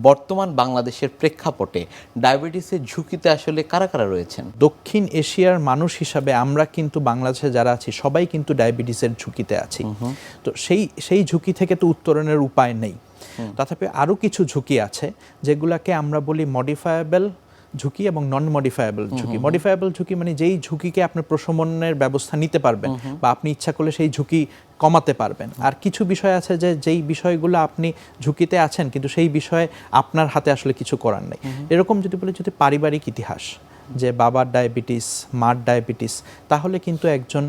বর্তমান বাংলাদেশের প্রেক্ষাপটে ডায়াবেটিসের ঝুঁকিতে আসলে কারা কারা রয়েছেন? দক্ষিণ এশিয়ার মানুষ হিসাবে আমরা কিন্তু বাংলাদেশে যারা আছি সবাই কিন্তু ডায়াবেটিসের ঝুঁকিতে আছি। তো সেই ঝুঁকি থেকে তো উত্তরণের উপায় নেই। তথাপি আরও কিছু ঝুঁকি আছে যেগুলাকে আমরা বলি মডিফায়েবল ঝুঁকি এবং নন মডিফায়েবল ঝুঁকি। মডিফায়েবল ঝুঁকি মানে যেই ঝুঁকিকে আপনি প্রশমনের ব্যবস্থা নিতে পারবেন বা আপনি ইচ্ছা করলে সেই ঝুঁকি কমাতে পারবেন। আর কিছু বিষয় আছে যেই বিষয়গুলো আপনি ঝুঁকিতে আছেন কিন্তু সেই বিষয়ে আপনার হাতে আসলে কিছু করার নেই। এরকম যদি বলি, যদি পারিবারিক ইতিহাস, যে বাবার ডায়াবেটিস, মার ডায়াবেটিস, তাহলে কিন্তু একজন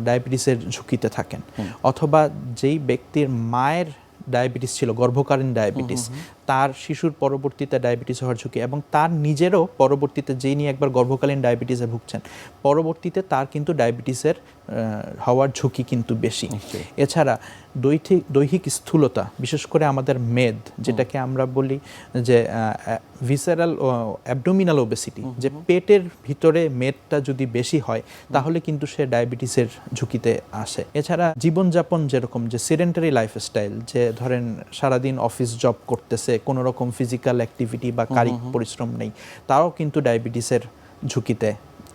ডায়াবেটিসের ঝুঁকিতে থাকেন। অথবা যেই ব্যক্তির মায়ের ডায়াবেটিস ছিল, গর্ভকালীন ডায়াবেটিস, তার শিশুর পরবর্তীতে ডায়াবেটিস হওয়ার ঝুঁকি, এবং তার নিজেরও পরবর্তীতে যিনি একবার গর্ভকালীন ডায়াবেটিসে ভুগছেন পরবর্তীতে তার কিন্তু ডায়াবেটিসের হওয়ার ঝুঁকি কিন্তু বেশি। এছাড়া দৈহিক স্থূলতা, বিশেষ করে আমাদের মেদ, যেটাকে আমরা বলি যে ভিসেরাল অ্যাবডোমিনাল ওবেসিটি, যে পেটের ভিতরে মেদটা যদি বেশি হয় তাহলে কিন্তু সে ডায়াবেটিসের ঝুঁকিতে আসে। এছাড়া জীবনযাপন, যেরকম যে সেডেন্টারি লাইফস্টাইল, যে ধরেন সারাদিন অফিস জব করতেছে, কোনো রকম ফিজিক্যাল অ্যাক্টিভিটি বা কায়িক পরিশ্রম নেই, তারাও কিন্তু ডায়াবেটিসের ঝুঁকিতে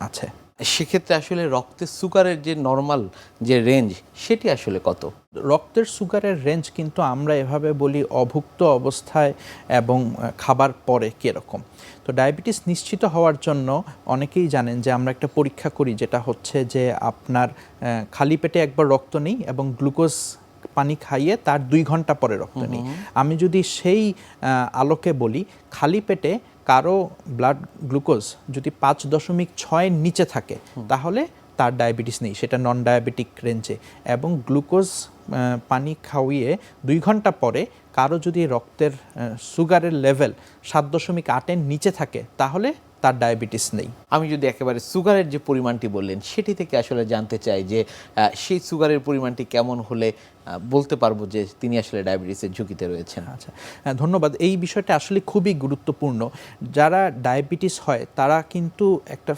আছে। সেক্ষেত্রে আসলে রক্তের সুগারের যে নর্মাল যে রেঞ্জ, সেটি আসলে কত? রক্তের সুগারের রেঞ্জ কিন্তু আমরা এভাবে বলি অভুক্ত অবস্থায় এবং খাবার পরে কীরকম। তো ডায়াবেটিস নিশ্চিত হওয়ার জন্য অনেকেই জানেন যে আমরা একটা পরীক্ষা করি, যেটা হচ্ছে যে আপনার খালি পেটে একবার রক্ত নিই এবং গ্লুকোজ পানি খাইয়ে তার 2 ঘন্টা পরে রক্ত নিই। আমি যদি সেই আলোকে বলি, খালি পেটে কারো ব্লাড গ্লুকোজ যদি 5.6 নিচে থাকে তাহলে তার ডায়াবেটিস নেই, সেটা নন ডায়াবেটিক রেঞ্জে। এবং গ্লুকোজ পানি খাওয়িয়ে 2 ঘন্টা পরে কারো যদি রক্তের সুগারের লেভেল 7.8 নিচে থাকে তাহলে তার ডায়াবেটিস নেই। আমি যদি একেবারে সুগারের যে পরিমাণটি বললেন সেটি থেকে আসলে জানতে চাই যে সেই সুগারের পরিমাণটি কেমন হলে বলতে পারবো যে তিনি আসলে ডায়াবেটিসের ঝুঁকিতে রয়েছেন? আচ্ছা, ধন্যবাদ। এই বিষয়টা আসলে খুবই গুরুত্বপূর্ণ। যারা ডায়াবেটিস হয় তারা কিন্তু একটা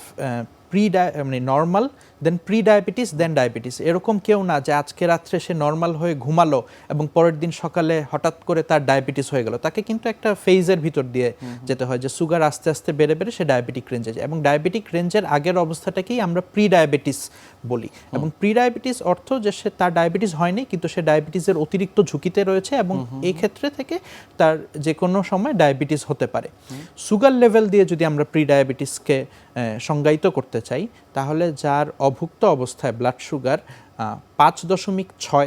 মানে নর্মাল, দেন প্রি ডায়াবেটিস, দেন ডায়াবেটিস, এরকম কেউ না যে আজকে রাত্রে সে নর্মাল হয়ে ঘুমালো এবং পরের দিন সকালে হঠাৎ করে তার ডায়াবেটিস হয়ে গেল। তাকে কিন্তু একটা ফেজের ভিতর দিয়ে যেতে হয়, যে সুগার আস্তে আস্তে বেড়ে বেড়ে সে ডায়াবেটিক রেঞ্জে যায়, এবং ডায়াবেটিক রেঞ্জের আগের অবস্থাটাকেই আমরা প্রি ডায়াবেটিস বলি। এবং প্রি ডায়াবেটিস অর্থ যে সে তার ডায়াবেটিস হয়নি কিন্তু সে ডায়াবেটিসের অতিরিক্ত ঝুঁকিতে রয়েছে, এবং এই ক্ষেত্রে থেকে তার যে কোনো সময় ডায়াবেটিস হতে পারে। সুগার লেভেল দিয়ে যদি আমরা প্রি ডায়াবেটিসকে সংজ্ঞায়িত করতে চাই, তাহলে যার অভুক্ত অবস্থায় ব্লাড সুগার 5.6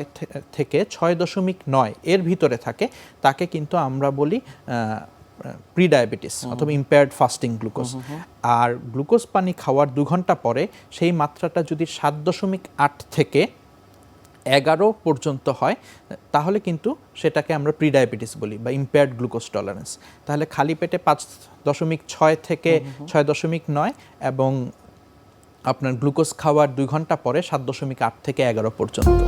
থেকে 6.9 এর ভিতরে থাকে তাকে কিন্তু আমরা বলি প্রি ডায়াবেটিস অথবা ইম্পেয়ার্ড ফাস্টিং গ্লুকোজ। আর গ্লুকোজ পানি খাওয়ার 2 ঘন্টা পরে সেই মাত্রাটা যদি 7.8 থেকে 11 পর্যন্ত হয় তাহলে কিন্তু সেটাকে আমরা প্রি ডায়াবেটিস বলি বা ইম্পেয়ার্ড গ্লুকোজ টলারেন্স। তাহলে খালি পেটে 5.6 থেকে 6.9 এবং আপনার গ্লুকোজ খাওয়ার 2 ঘন্টা পরে 7.8 থেকে 11 পর্যন্ত।